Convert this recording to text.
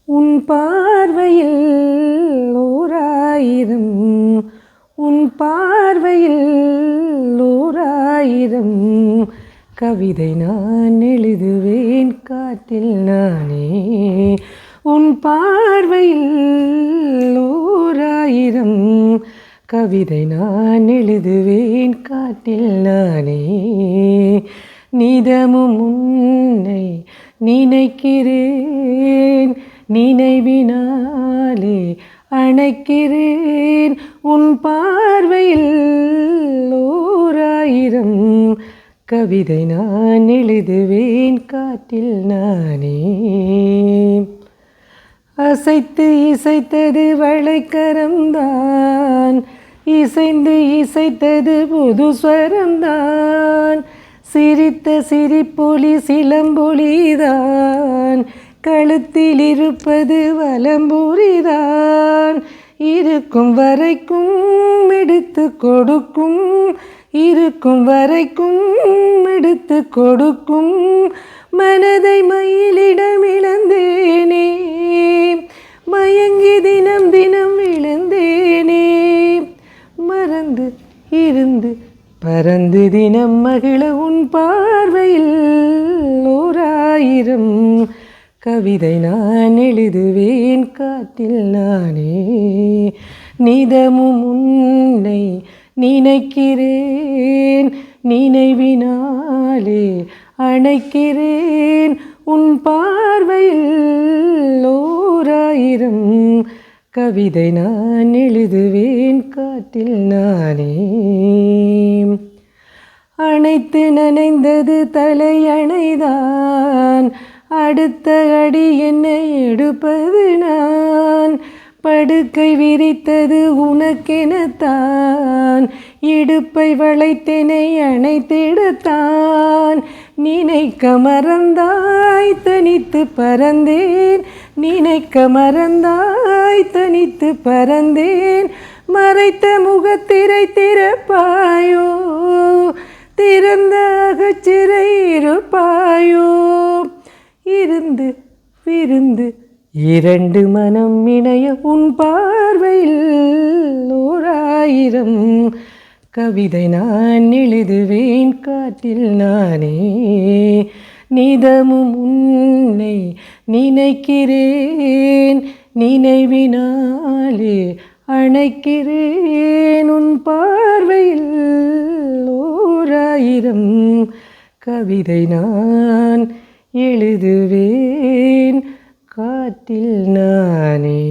உன் பார்வையில் ஓராயிரம், உன் பார்வையில் ஓராயிரம் கவிதை நான் எழுதுவேன் காற்றில் நானே. உன் பார்வையில் ஓராயிரம் கவிதை நான் எழுதுவேன் காற்றில் நானே. நிதமும் உன்னை நினைக்கிறேன், நினைவினாலே அணைக்கிறேன். உன் பார்வையில் ஓராயிரம் கவிதை நான் எழுதுவேன் காற்றில் நானே. அசைத்து இசைத்தது வளைக்கரம்தான், இசைந்து இசைத்தது புது ஸ்வரம்தான். சிரித்த சிரிப்பொலி சிலம்பொலிதான், கழுத்தில் இருப்பது வலம்புரிதான். இருக்கும் வரைக்கும் எடுத்து கொடுக்கும், இருக்கும் வரைக்கும் எடுத்து கொடுக்கும். மனதை மயிலிடம் இழந்தேனே, மயங்கி தினம் தினம் இழந்தேனே. மறந்து இருந்து பறந்து தினம் மகிழ உன் பார்வையில் ஓராயிரம் கவிதை நான் எழுதுவேன் காற்றில் நானே. நிதமும் உன்னை நினைக்கிறேன், நினைவினாலே அணைக்கிறேன். உன் பார்வையில் ஓராயிரம் கவிதை நான் எழுதுவேன் காற்றில் நானே. அணைத்து நனைந்தது தலையணைதான், அடுத்த அடி என்னை எடுப்பது நான். படுக்கை விரித்தது உனக்கெனத்தான், இடுப்பை வளைத்தெனை அணைத்திடத்தான். நினைக்க மறந்தாய் தனித்து பறந்தேன், நினைக்க மறந்தாய் தனித்து பறந்தேன். மறைத்த முகத்திரை திறப்பாயோ, திறந்த அகச்சிறை இருப்பாயோ. இருந்து விருந்து இரண்டு மனம் இணைய உன் பார்வையில் ஓராயிரம் கவிதை நான் எழுதுவேன் காற்றில் நானே. நிதமும் உன்னை நினைக்கிறேன், நினைவினாலே அணைக்கிறேன். உன் பார்வையில் ஓராயிரம் கவிதை நான் எழுதுவேன் காற்றில் நானே.